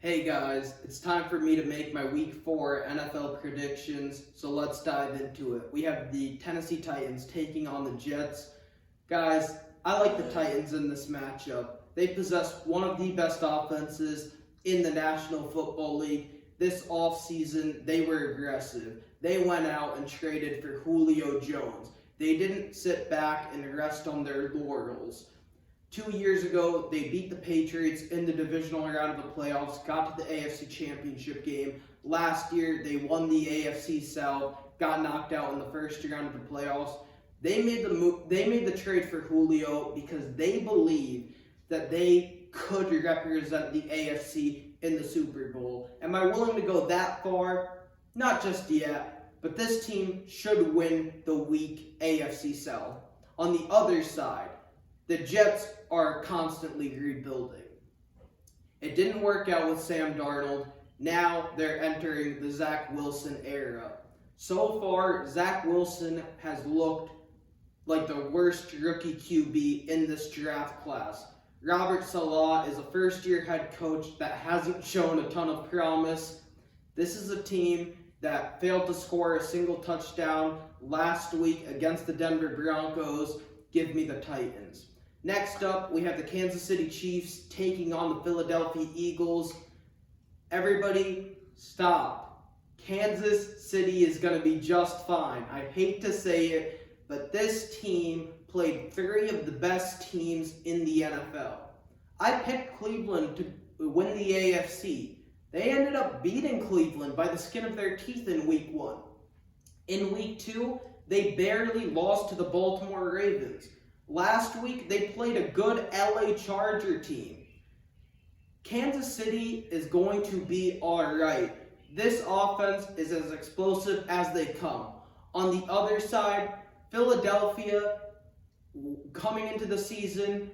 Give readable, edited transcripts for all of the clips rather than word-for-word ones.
Hey guys, it's time for me to make my Week 4 NFL predictions, so let's dive into it. We have the Tennessee Titans taking on the Jets. Guys, I like the Titans in this matchup. They possess one of the best offenses in the National Football League. This offseason, they were aggressive. They went out and traded for Julio Jones. They didn't sit back and rest on their laurels. 2 years ago, they beat the Patriots in the divisional round of the playoffs, got to the AFC Championship game. Last year, they won the AFC South, got knocked out in the first round of the playoffs. They made the trade for Julio because they believe that they could represent the AFC in the Super Bowl. Am I willing to go that far? Not just yet, but this team should win the weak AFC South. On the other side, the Jets are constantly rebuilding. It didn't work out with Sam Darnold. Now they're entering the Zach Wilson era. So far, Zach Wilson has looked like the worst rookie QB in this draft class. Robert Saleh is a first-year head coach that hasn't shown a ton of promise. This is a team that failed to score a single touchdown last week against the Denver Broncos. Give me the Titans. Next up, we have the Kansas City Chiefs taking on the Philadelphia Eagles. Everybody, stop. Kansas City is going to be just fine. I hate to say it, but this team played 3 of the best teams in the NFL. I picked Cleveland to win the AFC. They ended up beating Cleveland by the skin of their teeth in Week 1. In Week 2, they barely lost to the Baltimore Ravens. Last week, they played a good LA Charger team. Kansas City is going to be alright. This offense is as explosive as they come. On the other side, Philadelphia, coming into the season,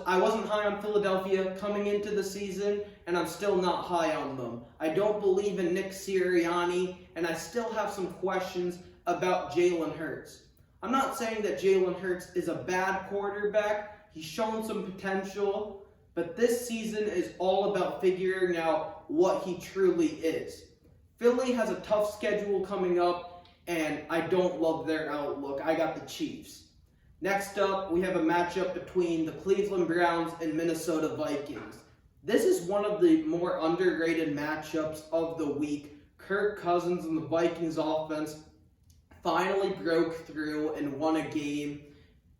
I wasn't high on Philadelphia coming into the season, and I'm still not high on them. I don't believe in Nick Sirianni, and I still have some questions about Jalen Hurts. I'm not saying that Jalen Hurts is a bad quarterback. He's shown some potential, but this season is all about figuring out what he truly is. Philly has a tough schedule coming up, and I don't love their outlook. I got the Chiefs. Next up, we have a matchup between the Cleveland Browns and Minnesota Vikings. This is one of the more underrated matchups of the week. Kirk Cousins and the Vikings offense finally broke through and won a game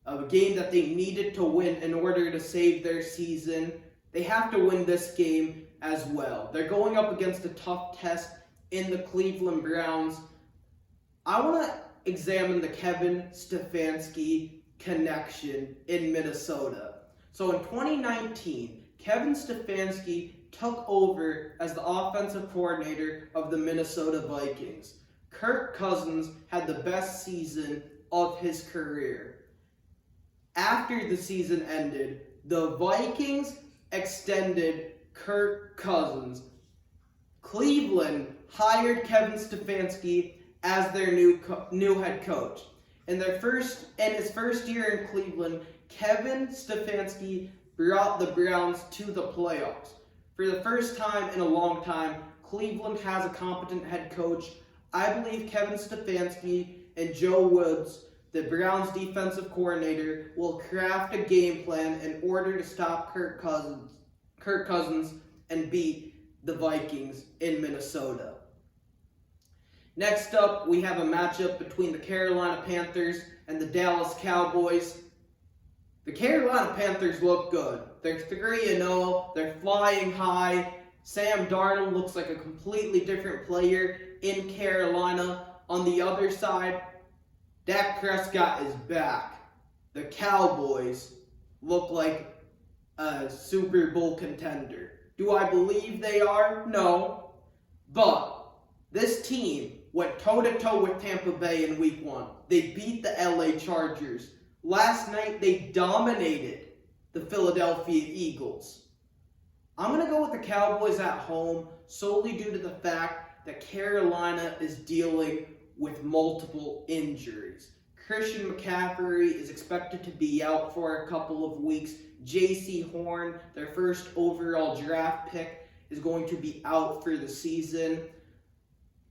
that they needed to win in order to save their season. They have to win this game as well. They're going up against a tough test in the Cleveland Browns. I want to examine the Kevin Stefanski connection in Minnesota. So in 2019, Kevin Stefanski took over as the offensive coordinator of the Minnesota Vikings. Kirk Cousins had the best season of his career. After the season ended, the Vikings extended Kirk Cousins. Cleveland hired Kevin Stefanski as their new head coach. In his first year in Cleveland, Kevin Stefanski brought the Browns to the playoffs. For the first time in a long time, Cleveland has a competent head coach. I believe Kevin Stefanski and Joe Woods, the Browns defensive coordinator, will craft a game plan in order to stop Kirk Cousins and beat the Vikings in Minnesota. Next up, we have a matchup between the Carolina Panthers and the Dallas Cowboys. The Carolina Panthers look good. They're 3-0. They're flying high. Sam Darnold looks like a completely different player in Carolina. On the other side, Dak Prescott is back. The Cowboys look like a Super Bowl contender. Do I believe they are? No. But this team went toe-to-toe with Tampa Bay in Week 1. They beat the LA Chargers. Last night, they dominated the Philadelphia Eagles. I'm going to go with the Cowboys at home solely due to the fact that Carolina is dealing with multiple injuries. Christian McCaffrey is expected to be out for a couple of weeks. J.C. Horn, their first overall draft pick, is going to be out for the season.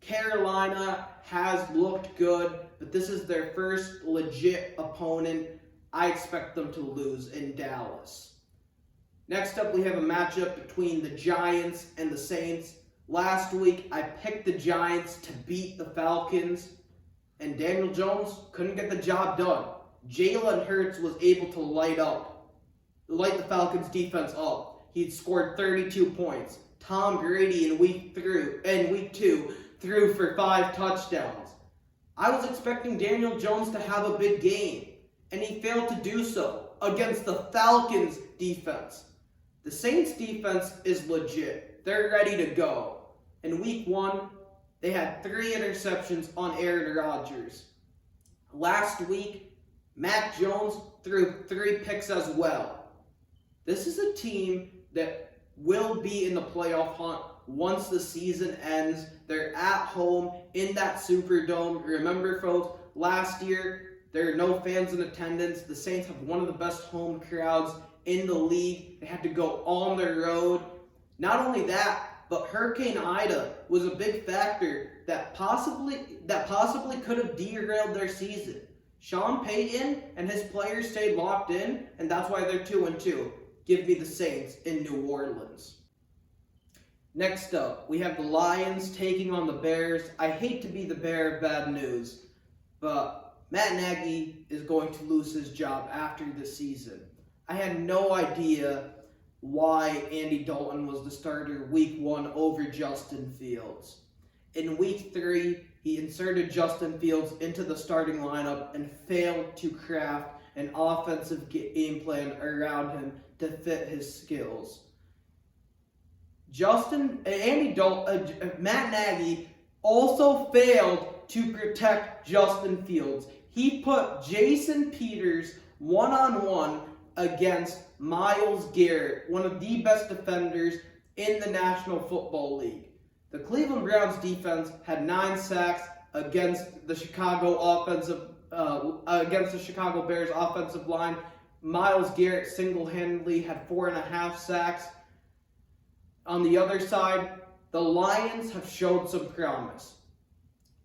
Carolina has looked good, but this is their first legit opponent. I expect them to lose in Dallas. Next up, we have a matchup between the Giants and the Saints. Last week, I picked the Giants to beat the Falcons, and Daniel Jones couldn't get the job done. Jalen Hurts was able to light the Falcons defense up. He'd scored 32 points. Tom Brady in week 2 threw for 5 touchdowns. I was expecting Daniel Jones to have a big game, and he failed to do so against the Falcons defense. The Saints defense is legit. They're ready to go. In week 1, they had 3 interceptions on Aaron Rodgers. Last week, Mac Jones threw 3 picks as well. This is a team that will be in the playoff hunt once the season ends. They're at home in that Superdome. Remember, folks, last year, there are no fans in attendance. The Saints have one of the best home crowds in the league. They had to go on the road. Not only that, but Hurricane Ida was a big factor that possibly could have derailed their season. Sean Payton and his players stayed locked in, and that's why they're 2-2. Give me the Saints in New Orleans. Next up, we have the Lions taking on the Bears. I hate to be the bearer of bad news, but Matt Nagy is going to lose his job after this season. I had no idea why Andy Dalton was the starter week 1 over Justin Fields. In week 3, he inserted Justin Fields into the starting lineup and failed to craft an offensive game plan around him to fit his skills. Matt Nagy also failed to protect Justin Fields. He put Jason Peters one-on-one against Myles Garrett, one of the best defenders in the National Football League. The Cleveland Browns defense had 9 sacks against the Chicago Bears offensive line. Myles Garrett single-handedly had 4.5 sacks. On the other side, the Lions have showed some promise.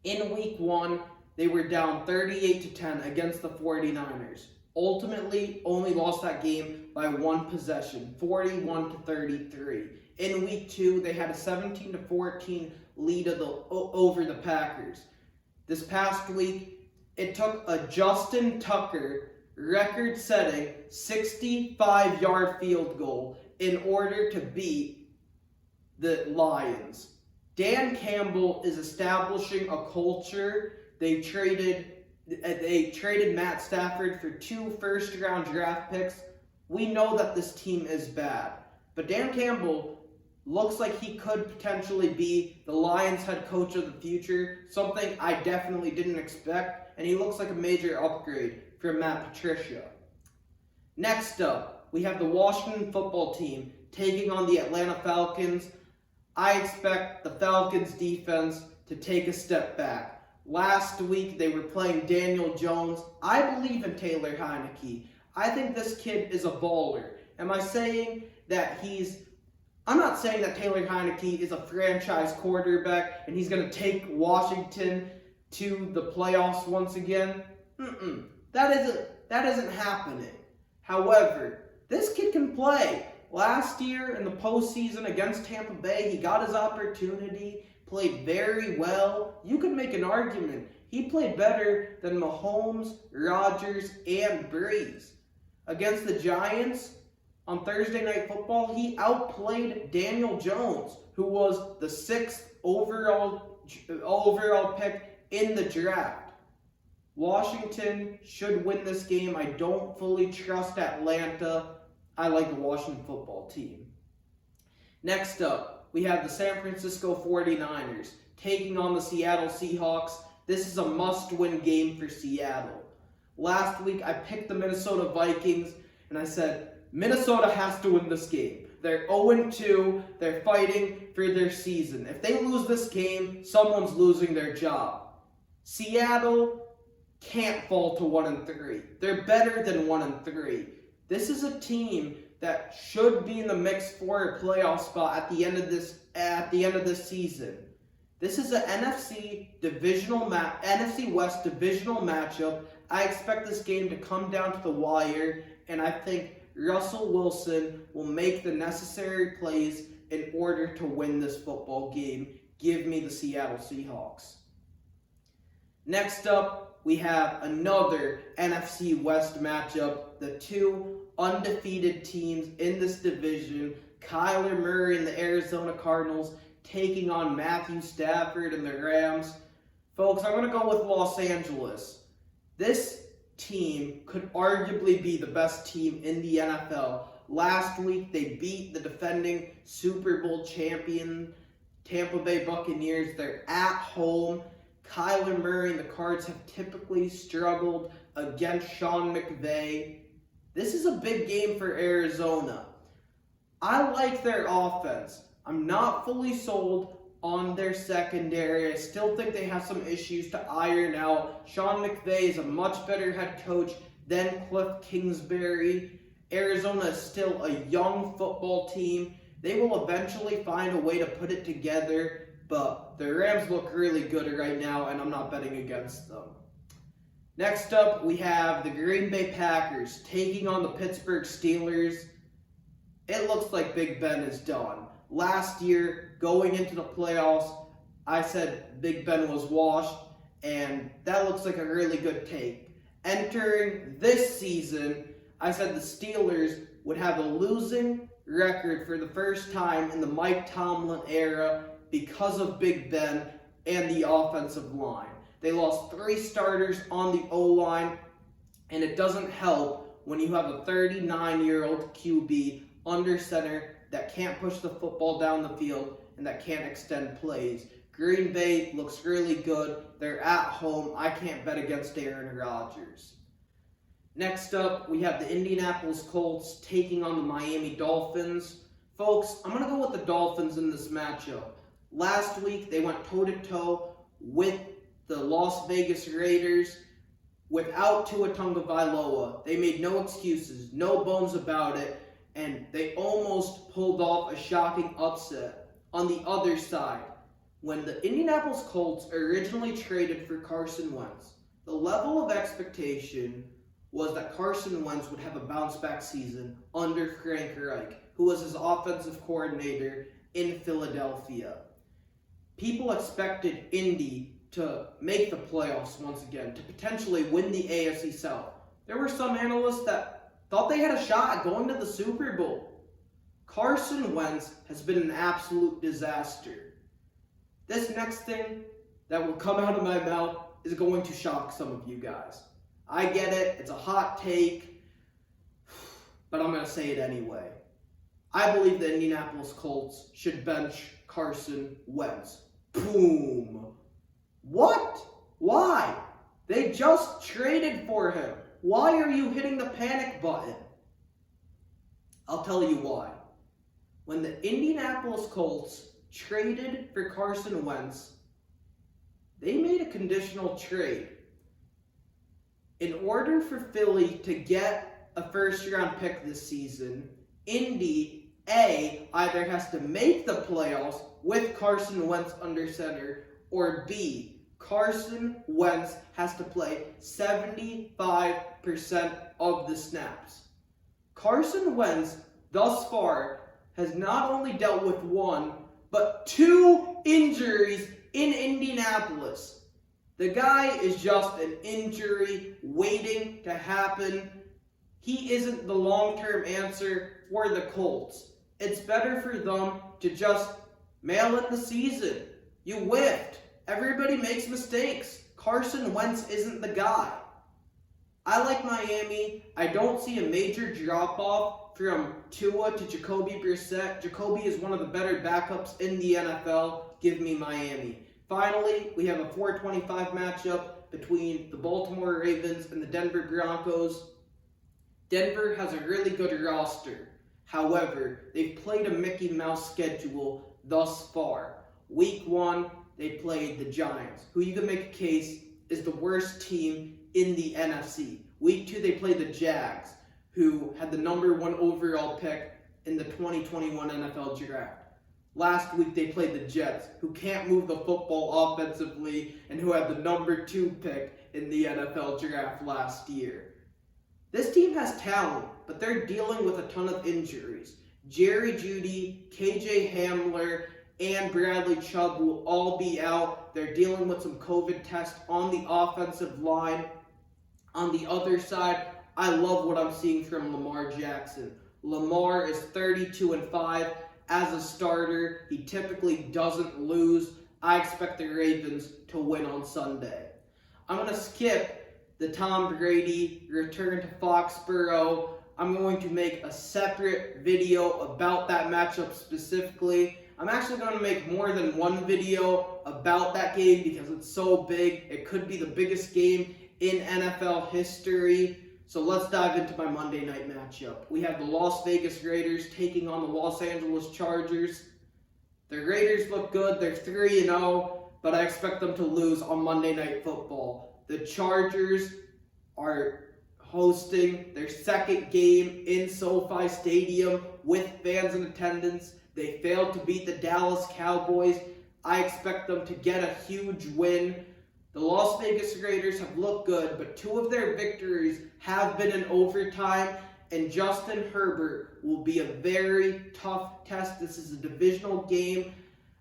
In week 1, they were down 38-10 against the 49ers. Ultimately, only lost that game by 1 possession, 41-33. In week 2, they had a 17-14 lead over the Packers. This past week, it took a Justin Tucker record-setting 65-yard field goal in order to beat the Lions. Dan Campbell is establishing a culture. They traded Matt Stafford for 2 first-round draft picks. We know that this team is bad, but Dan Campbell looks like he could potentially be the Lions head coach of the future, something I definitely didn't expect, and he looks like a major upgrade from Matt Patricia. Next up, we have the Washington football team taking on the Atlanta Falcons. I expect the Falcons defense to take a step back. Last week, they were playing Daniel Jones. I believe in Taylor Heineke. I think this kid is a baller. I'm not saying that Taylor Heineke is a franchise quarterback and he's going to take Washington to the playoffs once again. That isn't happening. However, this kid can play. Last year in the postseason against Tampa Bay, he got his opportunity, played very well. You could make an argument. He played better than Mahomes, Rodgers, and Breeze. Against the Giants on Thursday Night Football, he outplayed Daniel Jones, who was the 6th overall pick in the draft. Washington should win this game. I don't fully trust Atlanta. I like the Washington football team. Next up, we have the San Francisco 49ers taking on the Seattle Seahawks. This is a must-win game for Seattle. Last week, I picked the Minnesota Vikings, and I said, Minnesota has to win this game. They're 0-2. They're fighting for their season. If they lose this game, someone's losing their job. Seattle can't fall to 1-3. They're better than 1-3. This is a team that should be in the mix for a playoff spot at the end of this season. This is an NFC West divisional matchup. I expect this game to come down to the wire, and I think Russell Wilson will make the necessary plays in order to win this football game. Give me the Seattle Seahawks. Next up, we have another NFC West matchup. The two undefeated teams in this division, Kyler Murray and the Arizona Cardinals, taking on Matthew Stafford and the Rams. Folks, I'm going to go with Los Angeles. This team could arguably be the best team in the NFL. Last week, they beat the defending Super Bowl champion Tampa Bay Buccaneers. They're at home. Kyler Murray and the Cards have typically struggled against Sean McVay. This is a big game for Arizona. I like their offense. I'm not fully sold on their secondary. I still think they have some issues to iron out. Sean McVay is a much better head coach than Cliff Kingsbury. Arizona is still a young football team. They will eventually find a way to put it together, but the Rams look really good right now, and I'm not betting against them. Next up, we have the Green Bay Packers taking on the Pittsburgh Steelers. It looks like Big Ben is done. Last year, going into the playoffs, I said Big Ben was washed, and that looks like a really good take. Entering this season, I said the Steelers would have a losing record for the first time in the Mike Tomlin era because of Big Ben and the offensive line. They lost 3 starters on the O-line, and it doesn't help when you have a 39-year-old QB under center that can't push the football down the field and that can't extend plays. Green Bay looks really good. They're at home. I can't bet against Aaron Rodgers. Next up, we have the Indianapolis Colts taking on the Miami Dolphins. Folks, I'm going to go with the Dolphins in this matchup. Last week, they went toe-to-toe with the Las Vegas Raiders without Tua Tagovailoa. They made no excuses, no bones about it, and they almost pulled off a shocking upset. On the other side, when the Indianapolis Colts originally traded for Carson Wentz, the level of expectation was that Carson Wentz would have a bounce-back season under Frank Reich, who was his offensive coordinator in Philadelphia. People expected Indy to make the playoffs once again, to potentially win the AFC South. There were some analysts that thought they had a shot at going to the Super Bowl. Carson Wentz has been an absolute disaster. This next thing that will come out of my mouth is going to shock some of you guys. I get it, it's a hot take, but I'm going to say it anyway. I believe the Indianapolis Colts should bench Carson Wentz. Boom. What? Why? They just traded for him. Why are you hitting the panic button? I'll tell you why. When the Indianapolis Colts traded for Carson Wentz, they made a conditional trade. In order for Philly to get a first-round pick this season, Indy, A, either has to make the playoffs with Carson Wentz under center, or B, Carson Wentz has to play 75% of the snaps. Carson Wentz, thus far, has not only dealt with 1, but 2 injuries in Indianapolis. The guy is just an injury waiting to happen. He isn't the long-term answer for the Colts. It's better for them to just mail in the season. You whiffed. Everybody makes mistakes. Carson Wentz isn't the guy. I like Miami. I don't see a major drop-off from Tua to Jacoby Brissett. Jacoby is one of the better backups in the NFL. Give me Miami. Finally, we have a 425 matchup between the Baltimore Ravens and the Denver Broncos. Denver has a really good roster. However, they've played a Mickey Mouse schedule thus far. Week 1, they played the Giants, who you can make a case is the worst team in the NFC. Week 2, they played the Jags, who had the number 1 overall pick in the 2021 NFL Draft. Last week they played the Jets, who can't move the football offensively and who had the number 2 pick in the NFL Draft last year. This team has talent, but they're dealing with a ton of injuries. Jerry Jeudy, KJ Hamler, and Bradley Chubb will all be out. They're dealing with some COVID tests on the offensive line. On the other side, I love what I'm seeing from Lamar Jackson. Lamar is 32-5 as a starter. He typically doesn't lose. I expect the Ravens to win on Sunday. I'm going to skip the Tom Brady return to Foxborough. I'm going to make a separate video about that matchup specifically. I'm actually going to make more than one video about that game because it's so big. It could be the biggest game in NFL history. So let's dive into my Monday night matchup. We have the Las Vegas Raiders taking on the Los Angeles Chargers. The Raiders look good. They're 3-0, but I expect them to lose on Monday Night Football. The Chargers are hosting their second game in SoFi Stadium with fans in attendance. They failed to beat the Dallas Cowboys. I expect them to get a huge win. The Las Vegas Raiders have looked good, but 2 of their victories have been in overtime, and Justin Herbert will be a very tough test. This is a divisional game.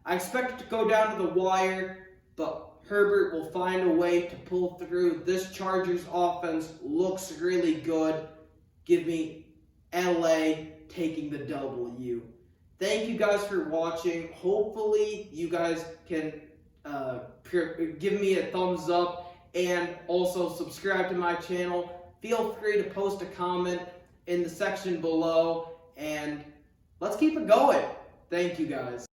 I expect it to go down to the wire, but Herbert will find a way to pull through. This Chargers offense looks really good. Give me LA taking the W. Thank you guys for watching. Hopefully you guys can give me a thumbs up and also subscribe to my channel. Feel free to post a comment in the section below and let's keep it going. Thank you guys.